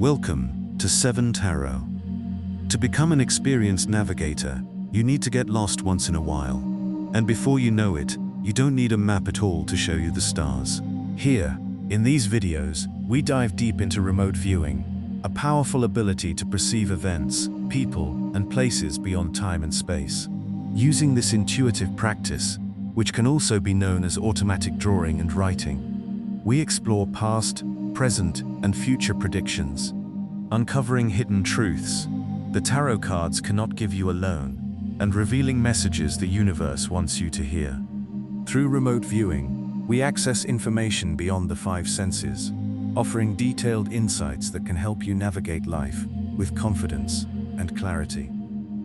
Welcome to 7 Tarot. To become an experienced navigator, you need to get lost once in a while. And before you know it, you don't need a map at all to show you the stars. Here, in these videos, we dive deep into remote viewing, a powerful ability to perceive events, people, and places beyond time and space. Using this intuitive practice, which can also be known as automatic drawing and writing, we explore past, present, and future predictions, uncovering hidden truths the tarot cards cannot give you alone, and revealing messages the universe wants you to hear. Through remote viewing, we access information beyond the 5 senses, offering detailed insights that can help you navigate life with confidence and clarity.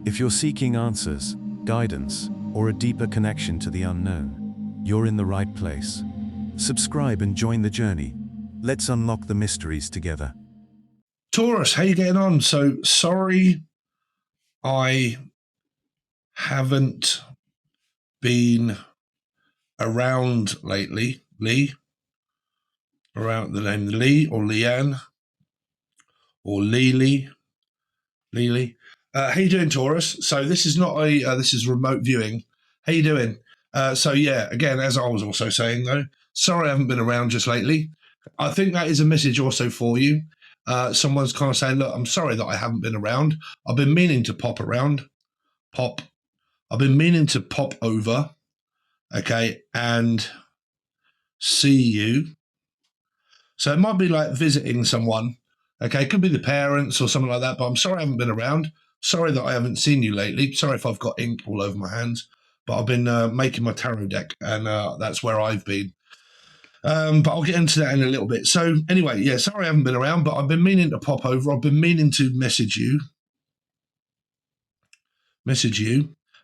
If you're seeking answers, guidance, or a deeper connection to the unknown, you're in the right place. Subscribe and join the journey. Let's unlock the mysteries together. Taurus, how you getting on? So sorry I haven't been around lately. Lee? Around the name Lee or Leanne or Lily. How you doing, Taurus? So this is not a this is remote viewing. How you doing? So yeah, again, as I was also saying though, sorry I haven't been around just lately. I think that is a message also for you. Someone's kind of saying, look, I'm sorry that I haven't been around. I've been meaning to pop around. I've been meaning to pop over, okay, and see you. So it might be like visiting someone, okay? It could be the parents or something like that, but I'm sorry I haven't been around. Sorry that I haven't seen you lately. Sorry if I've got ink all over my hands, but I've been making my tarot deck, and that's where I've been. But I'll get into that in a little bit. So anyway, yeah, sorry I haven't been around, but I've been meaning to pop over. I've been meaning to message you.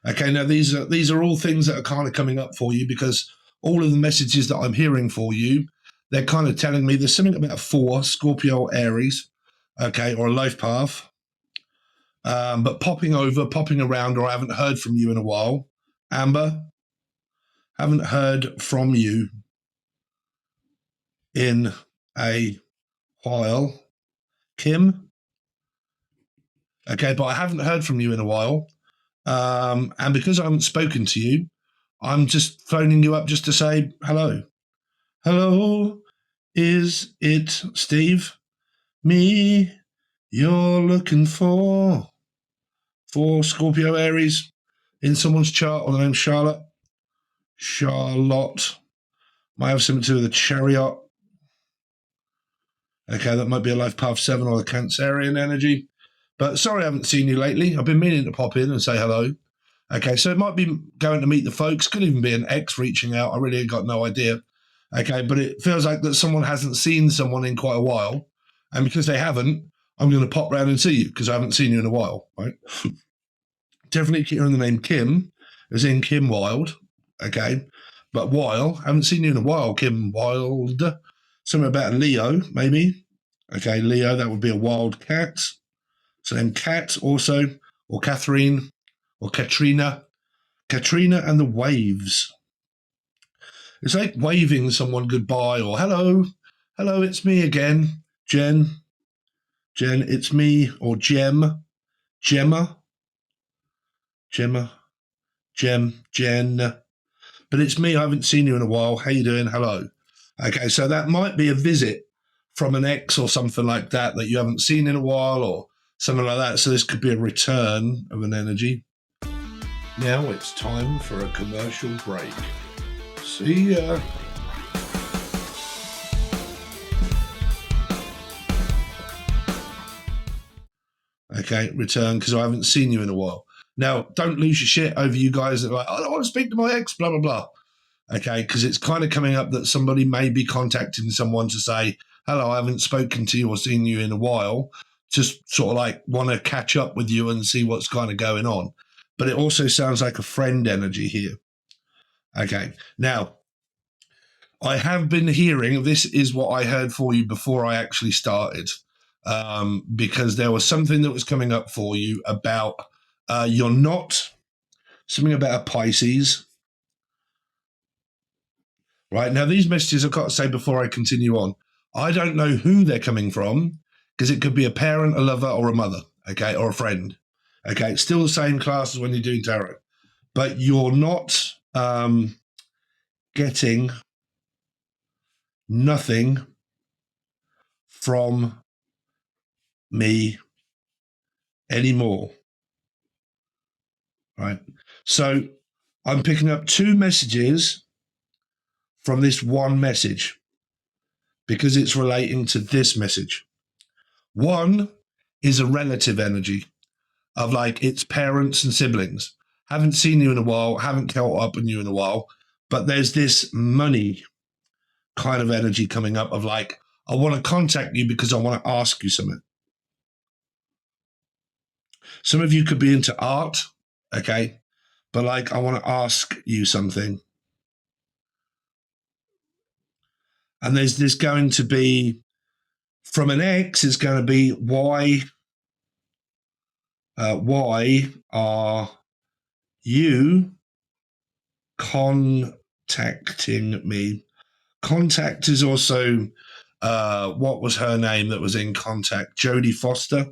Okay, now these are all things that are kind of coming up for you, because all of the messages that I'm hearing for you, they're kind of telling me there's something about a 4, Scorpio, Aries, okay, or a life path. But popping over, popping around, or I haven't heard from you in a while. Amber, haven't heard from you in a while. Kim, okay, but I haven't heard from you in a while. And because I haven't spoken to you, I'm just phoning you up just to say hello. Hello, is it Steve? Me you're looking for Scorpio, Aries in someone's chart, or the name Charlotte. Might have something to do with the Chariot. Okay, that might be a life path 7 or the Cancerian energy. But sorry I haven't seen you lately. I've been meaning to pop in and say hello. Okay, so it might be going to meet the folks. Could even be an ex reaching out. I really got no idea. Okay, but it feels like that someone hasn't seen someone in quite a while. And because they haven't, I'm going to pop round and see you, because I haven't seen you in a while, right? Definitely hearing the name Kim, as in Kim Wilde. Okay, but Wilde, haven't seen you in a while, Kim Wilde. Something about Leo, maybe. Okay, Leo, that would be a wild cat. So then Cat also, or Catherine, or Katrina. Katrina and the waves. It's like waving someone goodbye, or hello, it's me again. Jen, it's me, or Jen. But it's me, I haven't seen you in a while. How you doing? Hello. Okay, so that might be a visit from an ex or something like that you haven't seen in a while, or something like that. So this could be a return of an energy. Now it's time for a commercial break. See ya. Okay, return, because I haven't seen you in a while. Now, don't lose your shit over you guys that are like, I don't want to speak to my ex, blah, blah, blah. Okay, because it's kind of coming up that somebody may be contacting someone to say, hello, I haven't spoken to you or seen you in a while. Just sort of like want to catch up with you and see what's kind of going on. But it also sounds like a friend energy here. Okay, now, I have been hearing, this is what I heard for you before I actually started, because there was something that was coming up for you about you're not, something about a Pisces. Right, now these messages I've got to say before I continue on, I don't know who they're coming from, because it could be a parent, a lover, or a mother, okay, or a friend. Okay, it's still the same class as when you're doing tarot, but you're not getting nothing from me anymore, right? So I'm picking up 2 messages from this one message because it's relating to this message. One is a relative energy of like it's parents and siblings. Haven't seen you in a while, haven't caught up on you in a while, but there's this money kind of energy coming up of like, I want to contact you because I want to ask you something. Some of you could be into art, okay? But like, I want to ask you something. And there's going to be, from an ex, it's going to be, why are you contacting me? Contact is also, what was her name that was in Contact? Jodie Foster.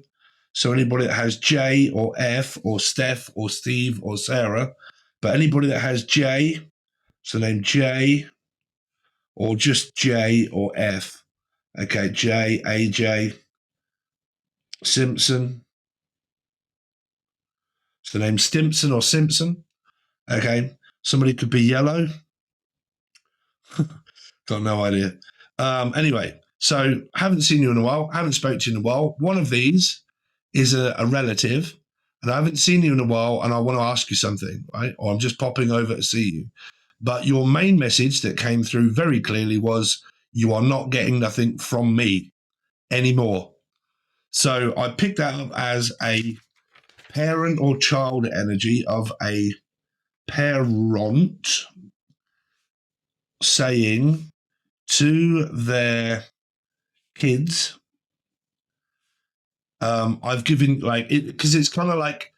So anybody that has J or F or Steph or Steve or Sarah, but anybody that has J, so name J or just J or F. Okay, J, AJ, Simpson. So name Stimpson or Simpson. Okay, somebody could be yellow. Got no idea. Anyway, so haven't seen you in a while, haven't spoken to you in a while. One of these is a relative, and I haven't seen you in a while, and I want to ask you something, right? Or I'm just popping over to see you. But your main message that came through very clearly was, you are not getting nothing from me anymore. So I picked that up as a parent or child energy of a parent saying to their kids, I've given, like, because it's kind of like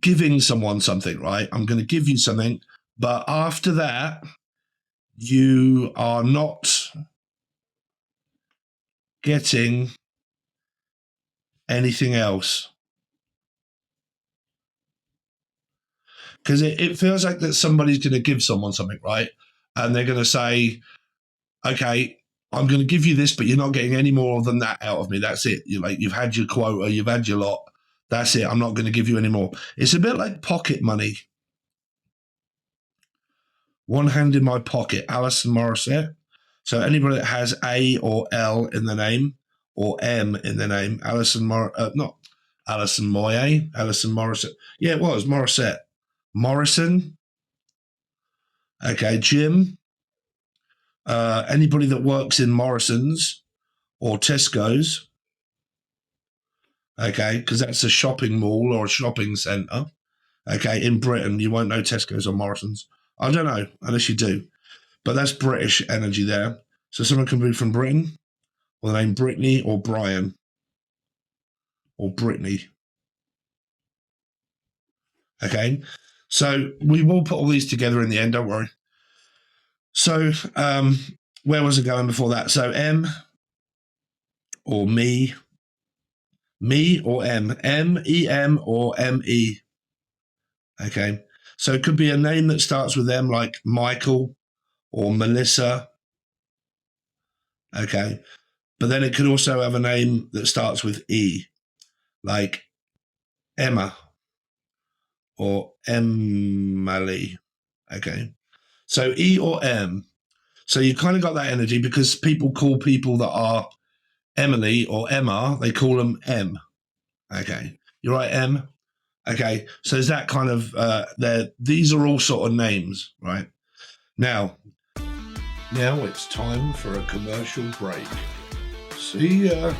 giving someone something, right? I'm going to give you something, but after that, you are not getting anything else. Because it feels like that somebody's going to give someone something, right? And they're going to say, okay, I'm going to give you this, but you're not getting any more than that out of me. That's it. You've had your quota, you've had your lot. That's it. I'm not going to give you any more. It's a bit like pocket money. One hand in my pocket, Alison Morissette. So anybody that has A or L in the name or M in the name, not Alison Moyet, Alison Morissette. Yeah, it was Morissette. Morrison. Okay, Jim. Anybody that works in Morrison's or Tesco's. Okay, because that's a shopping mall or a shopping centre. Okay, in Britain, you won't know Tesco's or Morrison's. I don't know, unless you do. But that's British energy there. So someone can be from Britain, or the name Brittany or Brian, or Brittany. Okay, so we will put all these together in the end, don't worry. So where was it going before that? So M or me or M, M-E-M or M-E. Okay, so it could be a name that starts with M, like Michael or Melissa. Okay, but then it could also have a name that starts with E, like Emma or Emily. Okay, so E or M. So you kind of got that energy because people call people that are Emily or Emma, they call them M. Okay, you're right, M. Okay, so there's that kind of, these are all sort of names, right? Now it's time for a commercial break. See ya.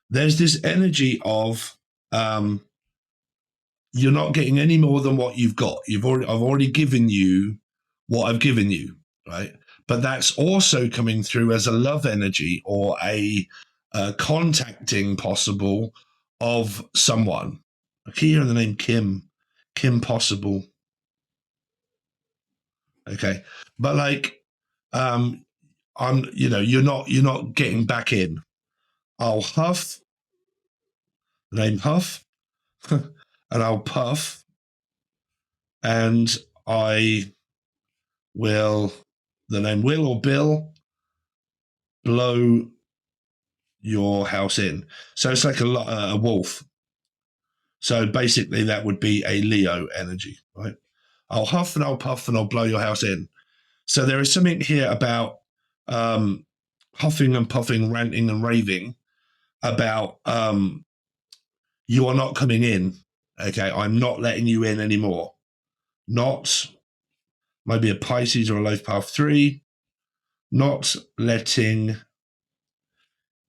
There's this energy of you're not getting any more than what you've got. I've already given you what I've given you, right? But that's also coming through as a love energy or a contacting possible of someone. I keep hearing the name Kim Possible. Okay. But like, you're not getting back in. I'll huff, name huff, and I'll puff, and I will, the name Will or Bill, blow your house in. So it's like a wolf. So basically that would be a Leo energy, right? I'll huff and I'll puff and I'll blow your house in. So there is something here about huffing and puffing, ranting and raving about you are not coming in. Okay, I'm not letting you in anymore. Not maybe a Pisces or a life path 3. Not letting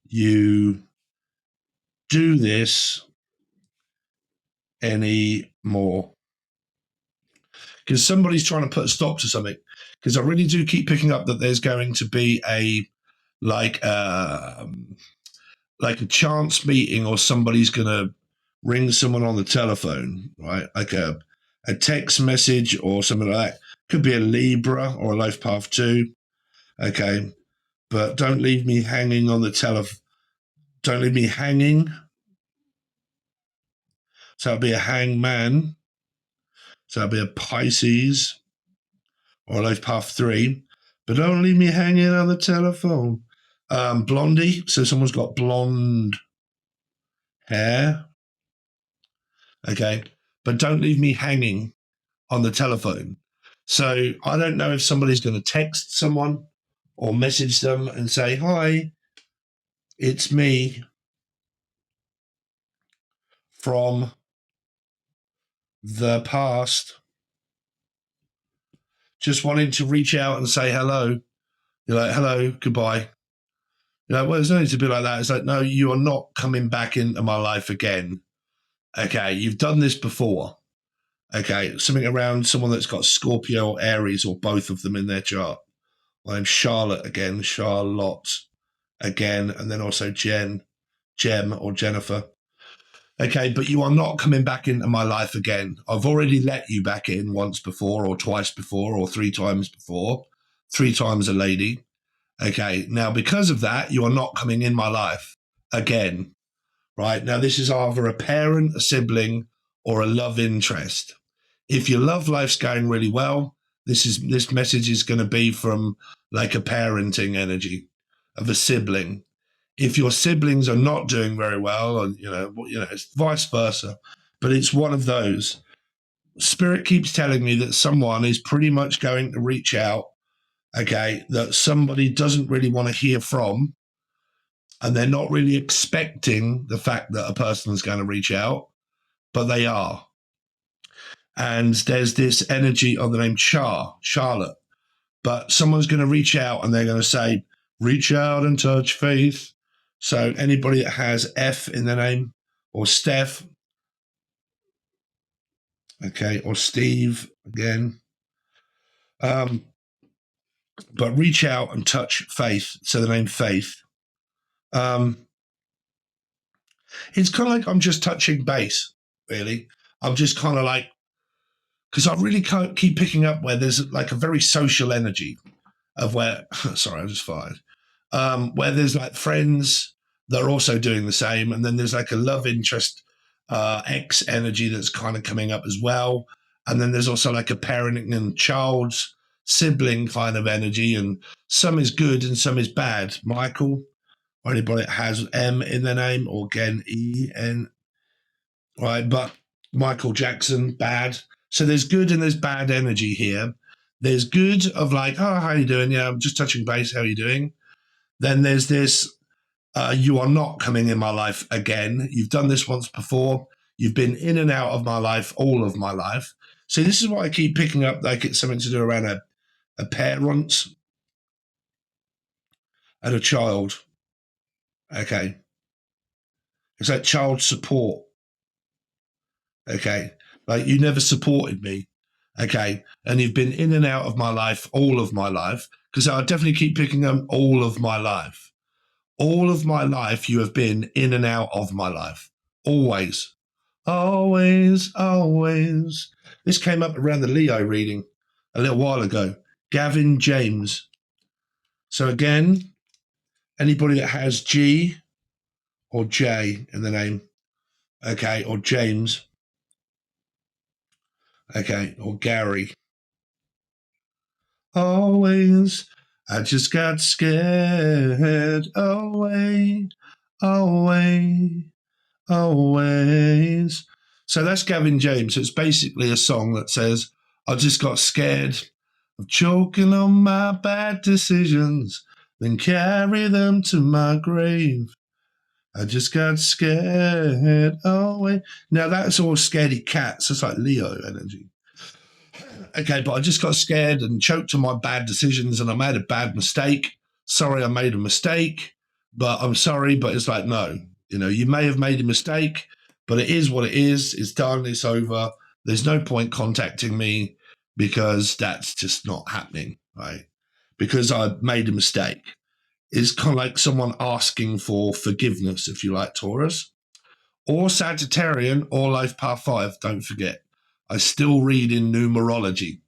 you do this anymore. Because somebody's trying to put a stop to something. Because I really do keep picking up that there's going to be a a chance meeting, or somebody's going to ring someone on the telephone, right? Like a text message or something like that. Could be a Libra or a life path 2. Okay. But don't leave me hanging on the telephone. Don't leave me hanging. So it'll be a hangman. So it'll be a Pisces or a life path 3. But don't leave me hanging on the telephone. Blondie. So someone's got blonde hair. Okay. But don't leave me hanging on the telephone. So I don't know if somebody's going to text someone or message them and say, hi, it's me from the past, just wanting to reach out and say hello. You're like, hello, goodbye. You're like, well, there's no need to be like that. It's like, no, you are not coming back into my life again. Okay, you've done this before. Okay, something around someone that's got Scorpio or Aries or both of them in their chart. My name's Charlotte again, Charlotte again, and then also Gem or Jennifer. Okay, but you are not coming back into my life again. I've already let you back in once before or twice before or 3 times before, 3 times a lady. Okay, now because of that, you are not coming in my life again, right? Now this is either a parent, a sibling, or a love interest. If your love life's going really well, this message is going to be from like a parenting energy of a sibling. If your siblings are not doing very well, and it's vice versa, but it's one of those. Spirit keeps telling me that someone is pretty much going to reach out, okay, that somebody doesn't really want to hear from, and they're not really expecting the fact that a person is going to reach out, but they are. And there's this energy of the name Charlotte, but someone's going to reach out and they're going to say, reach out and touch faith. So anybody that has F in their name, or Steph, okay, or Steve again, but reach out and touch faith. So the name Faith. It's kind of like I'm just touching base, really. I'm just kind of like, because I really can't keep picking up where there's like a very social energy of where, sorry, I just fired, where there's like friends that are also doing the same. And then there's like a love interest, ex energy that's kind of coming up as well. And then there's also like a parenting and child's sibling kind of energy. And some is good and some is bad. Michael, or anybody that has M in their name, or again, E-N, right? But Michael Jackson, bad. So there's good and there's bad energy here. There's good of like, oh, how are you doing? Yeah, I'm just touching base. How are you doing? Then there's this, you are not coming in my life again. You've done this once before. You've been in and out of my life, all of my life. So this is what I keep picking up, like it's something to do around a parent and a child. Okay. It's like child support. Okay. Like you never supported me. Okay. And you've been in and out of my life, all of my life, because I definitely keep picking up all of my life. All of my life, you have been in and out of my life. Always. Always, always. This came up around the Leo reading a little while ago. Gavin James. So again, anybody that has G or J in the name, okay, or James, okay, or Gary. Always, I just got scared. Away, away, always. So that's Gavin James. It's basically a song that says, I just got scared of choking on my bad decisions, then carry them to my grave. I just got scared away. Now that's all scaredy cats. It's like Leo energy. Okay, but I just got scared and choked on my bad decisions and I made a bad mistake. Sorry, I made a mistake, but I'm sorry. But it's like, no, you may have made a mistake, but it is what it is. It's done. It's over. There's no point contacting me because that's just not happening, right? Because I made a mistake. It's kind of like someone asking for forgiveness, if you like, Taurus. Or Sagittarian or Life Path 5, don't forget. I still read in numerology.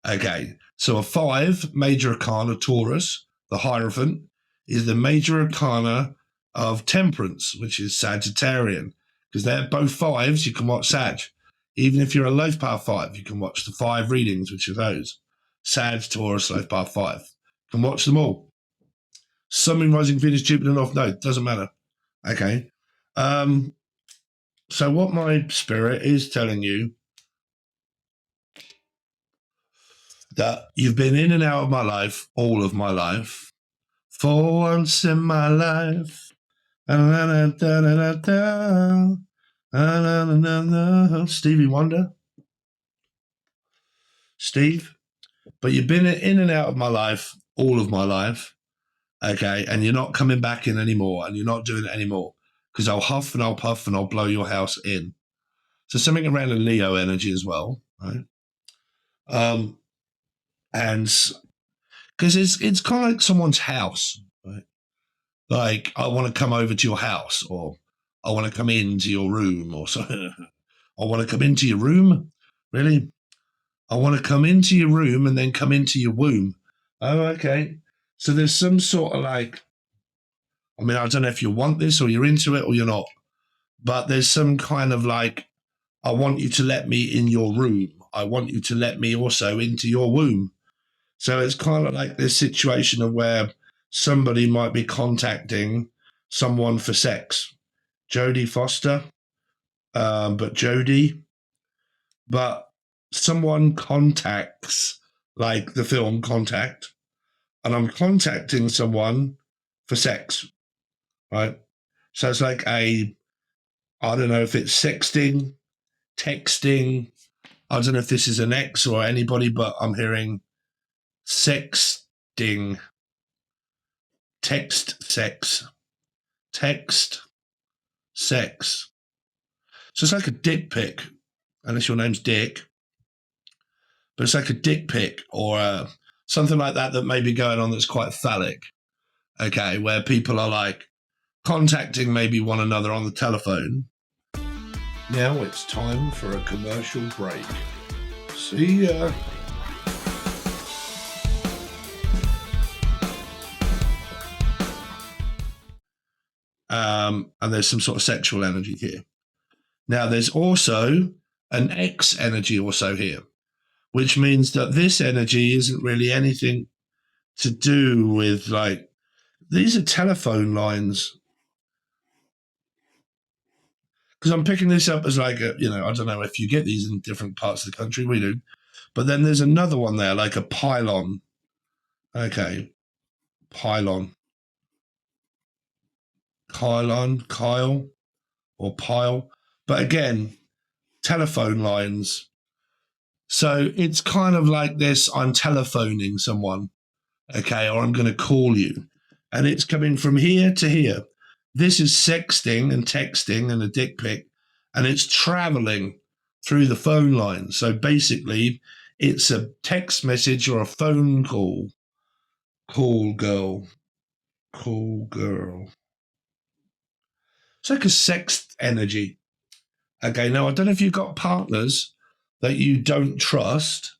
Okay, so a 5, Major Arcana Taurus, the Hierophant, is the Major Arcana of Temperance, which is Sagittarian. Because they're both 5s, you can watch Sag. Even if you're a Life Path 5, you can watch the 5 readings, which are those. Sag, Taurus, Life Path 5. You can watch them all. Sun, Rising, Venus, Jupiter, North Node, doesn't matter. Okay. So what my spirit is telling you, that you've been in and out of my life, all of my life, for once in my life. Stevie Wonder. Steve. But you've been in and out of my life, all of my life, okay, and you're not coming back in anymore, and you're not doing it anymore, because I'll huff and I'll puff and I'll blow your house in. So something around a Leo energy as well, right? And because it's kind of like someone's house, right? Like, I want to come over to your house, or I want to come into your room, or so. I want to come into your room? Really? I want to come into your room and then come into your womb. Oh, okay. So there's some sort of like, I mean, I don't know if you want this or you're into it or you're not, but there's some kind of like, I want you to let me in your room. I want you to let me also into your womb. So it's kind of like this situation of where somebody might be contacting someone for sex. Jodie Foster, but Jodie. But someone contacts, like the film Contact, and I'm contacting someone for sex, right? So it's like I don't know if it's sexting, texting. I don't know if this is an ex or anybody, but I'm hearing sexting, text, sex, text, sex. So it's like a dick pic, unless your name's Dick, but it's like a dick pic or something like that may be going on that's quite phallic, okay, where people are like contacting maybe one another on the telephone. Now it's time for a commercial break. See ya. And there's some sort of sexual energy here. Now there's also an X energy also here, which means that this energy isn't really anything to do with, like, these are telephone lines. Because I'm picking this up as like, I don't know if you get these in different parts of the country, we do. But then there's another one there, like a pylon. Okay, pylon. Kyle, or pile. But again, telephone lines. So it's kind of like this, I'm telephoning someone, okay, or I'm going to call you. And it's coming from here to here. This is sexting and texting and a dick pic, and it's traveling through the phone line. So basically, it's a text message or a phone call. Call girl. Call girl. It's like a sex energy. Okay, now I don't know if you've got partners that you don't trust,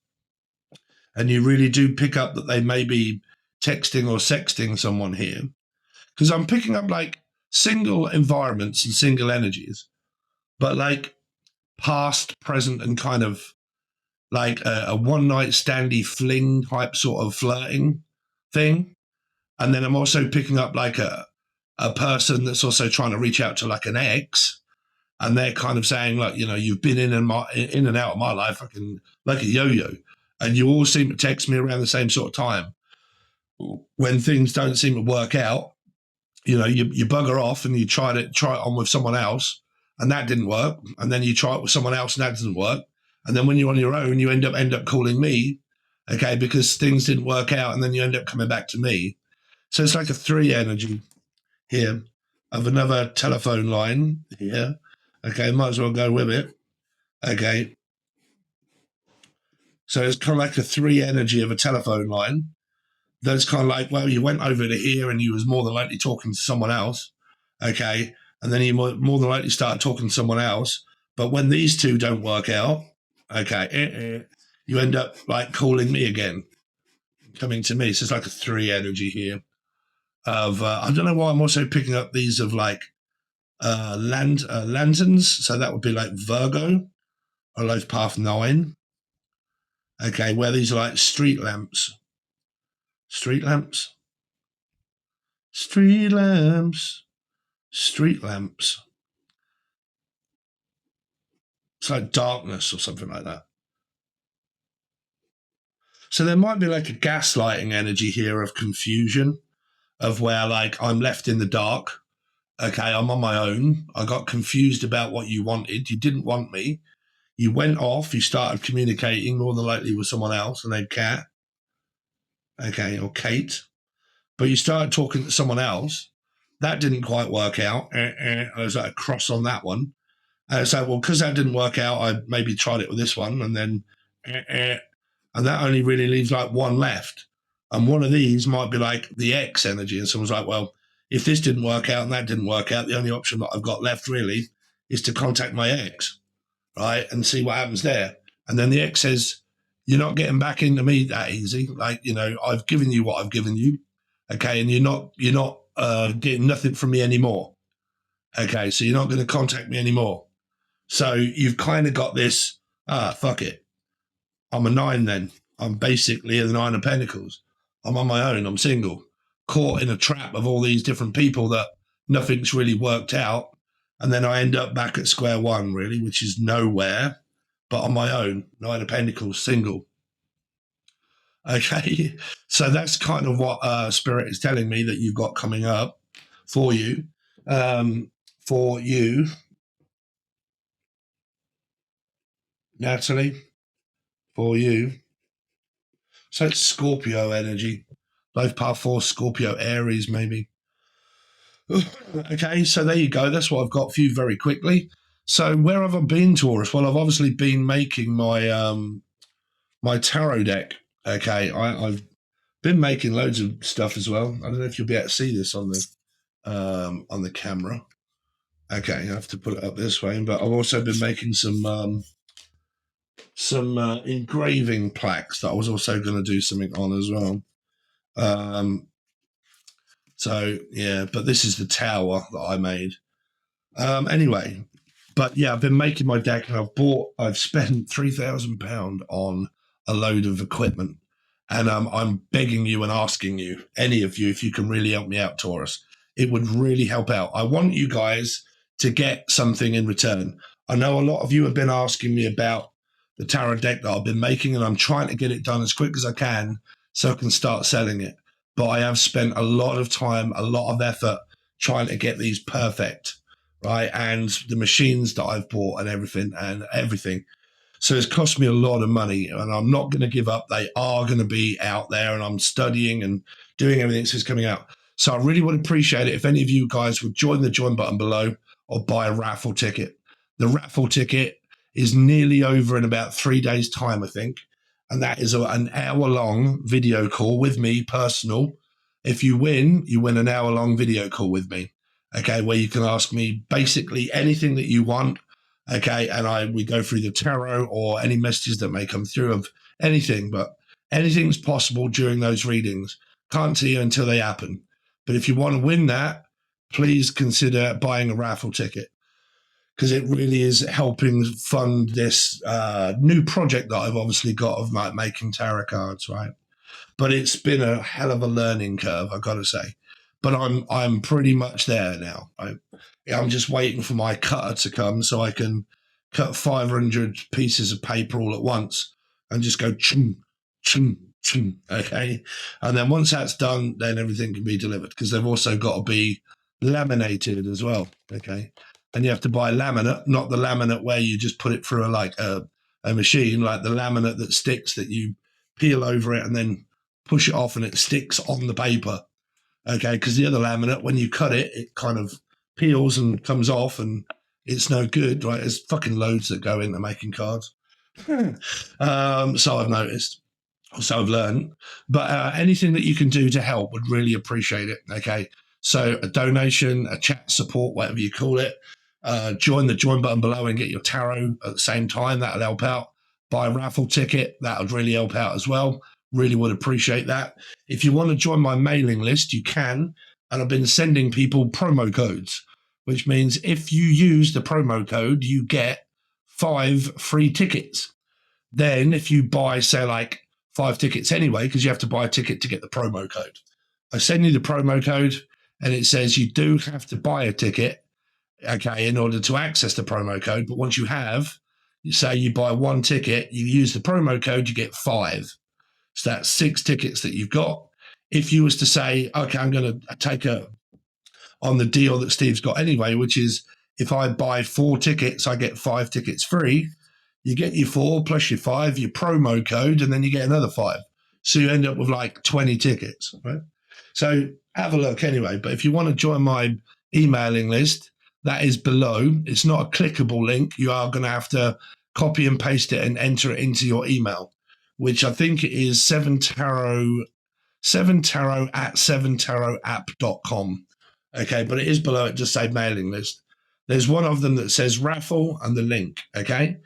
and you really do pick up that they may be texting or sexting someone here, because I'm picking up like single environments and single energies, but like past, present, and kind of like a one night standy fling type sort of flirting thing. And then I'm also picking up like a person that's also trying to reach out to like an ex, and they're kind of saying, like, you know, you've been in and out of my life, like a yo-yo, and you all seem to text me around the same sort of time. When things don't seem to work out, you know, you bugger off and you try it on with someone else, and that didn't work, and then you try it with someone else and that doesn't work, and then when you're on your own, you end up calling me, okay, because things didn't work out, and then you end up coming back to me. So it's like a 3 energy here of another telephone line here. Okay, might as well go with it. Okay. So it's kind of like a 3 energy of a telephone line. That's kind of like, well, you went over to here and you was more than likely talking to someone else. Okay. And then you more than likely started talking to someone else. But when these two don't work out, okay, you end up like calling me again, coming to me. So it's like a 3 energy here of, I don't know why I'm also picking up these of like lanterns. So that would be like Virgo or life path 9. Okay, where these are like street lamps. Street lamps. Street lamps. Street lamps. It's like darkness or something like that. So there might be like a gaslighting energy here of confusion, of where like I'm left in the dark. Okay, I'm on my own. I got confused about what you wanted. You didn't want me. You went off. You started communicating more than likely with someone else, and then Kat. Okay, or Kate. But you started talking to someone else. That didn't quite work out. I was like a cross on that one. And so, well, because that didn't work out, I maybe tried it with this one, and then, and that only really leaves like one left. And one of these might be like the X energy. And someone's like, well, if this didn't work out and that didn't work out, the only option that I've got left really is to contact my ex, right, and see what happens there. And then the ex says, you're not getting back into me that easy. Like, you know, I've given you what I've given you, okay, and you're not getting nothing from me anymore. Okay, so you're not going to contact me anymore. So you've kind of got this, fuck it. I'm a 9 then. I'm basically a 9 of Pentacles. I'm on my own. I'm single, caught in a trap of all these different people that nothing's really worked out. And then I end up back at square one, really, which is nowhere, but on my own, 9 of Pentacles, single. Okay, so that's kind of what Spirit is telling me that you've got coming up for you. Natalie, for you. So it's Scorpio energy. Both part 4, Scorpio, Aries, maybe. Okay, so there you go. That's what I've got for you very quickly. So where have I been, Taurus? Well, I've obviously been making my my tarot deck. Okay, I've been making loads of stuff as well. I don't know if you'll be able to see this on the camera. Okay, I have to put it up this way. But I've also been making some engraving plaques that I was also going to do something on as well. So yeah, but this is the tower that I made. Anyway, but yeah, I've been making my deck, and I've spent £3,000 on a load of equipment, and I'm begging you and asking you, any of you, if you can really help me out, Taurus. It would really help out. I want you guys to get something in return. I know a lot of you have been asking me about the tarot deck that I've been making, and I'm trying to get it done as quick as I can so I can start selling it. But I have spent a lot of time, a lot of effort trying to get these perfect, right? And the machines that I've bought and everything. So it's cost me a lot of money, and I'm not going to give up. They are going to be out there, and I'm studying and doing everything so it's coming out. So I really would appreciate it if any of you guys would join the join button below or buy a raffle ticket. The raffle ticket is nearly over in about 3 days' time, I think. And that is an hour-long video call with me, personal. If you win an hour-long video call with me, okay, where you can ask me basically anything that you want, okay, and we go through the tarot or any messages that may come through of anything. But Anything's possible during those readings. Can't tell you until they happen. But if you want to win that, please consider buying a raffle ticket, because it really is helping fund this new project that I've obviously got of making tarot cards, right? But it's been a hell of a learning curve, I've got to say. But I'm pretty much there now. I'm just waiting for my cutter to come so I can cut 500 pieces of paper all at once and just go chung, chung, chung, okay? And then once that's done, then everything can be delivered, because they've also got to be laminated as well, okay? And you have to buy laminate, not the laminate where you just put it through a machine, like the laminate that sticks, that you peel over it and then push it off and it sticks on the paper, okay? Because the other laminate, when you cut it, it kind of peels and comes off and it's no good, right? There's fucking loads that go into making cards. So I've noticed, so I've learned. But anything that you can do to help, would really appreciate it, okay? So a donation, a chat support, whatever you call it. Join the join button below and get your tarot at the same time. That'll help out. Buy a raffle ticket. That would really help out as well. Really would appreciate that. If you want to join my mailing list, you can. And I've been sending people promo codes, which means if you use the promo code, you get 5 free tickets. Then if you buy, say, like 5 tickets anyway, because you have to buy a ticket to get the promo code, I send you the promo code and it says you do have to buy a ticket, okay, in order to access the promo code. But once you have, you say you buy 1 ticket, you use the promo code, you get 5. So that's 6 tickets that you've got. If you was to say, okay, I'm going to take on the deal that Steve's got anyway, which is if I buy 4 tickets, I get 5 tickets free. You get your 4 plus your 5, your promo code, and then you get another 5. So you end up with like 20 tickets, right? So have a look anyway. But if you want to join my emailing list, that is below. It's not a clickable link. You are going to have to copy and paste it and enter it into your email, which I think it is 7tarot at 7tarotapp.com. Okay, but it is below it, just say mailing list. There's one of them that says raffle and the link, okay?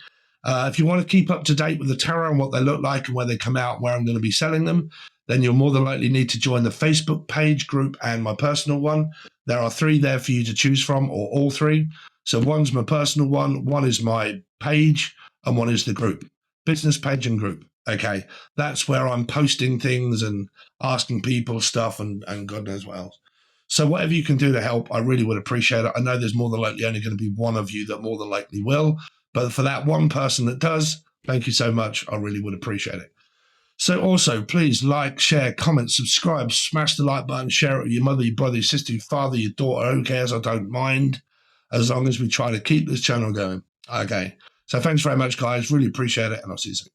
If you want to keep up to date with the tarot and what they look like and where they come out, where I'm going to be selling them, then you'll more than likely need to join the Facebook page group and my personal one. There are 3 there for you to choose from, or all 3. So one's my personal one is my page, and one is the group. Business page and group, okay? That's where I'm posting things and asking people stuff and God knows what else. So whatever you can do to help, I really would appreciate it. I know there's more than likely only going to be one of you that more than likely will. But for that one person that does, thank you so much. I really would appreciate it. So also, please like, share, comment, subscribe, smash the like button, share it with your mother, your brother, your sister, your father, your daughter. Who cares? I don't mind, as long as we try to keep this channel going. Okay. So thanks very much, guys. Really appreciate it, and I'll see you soon.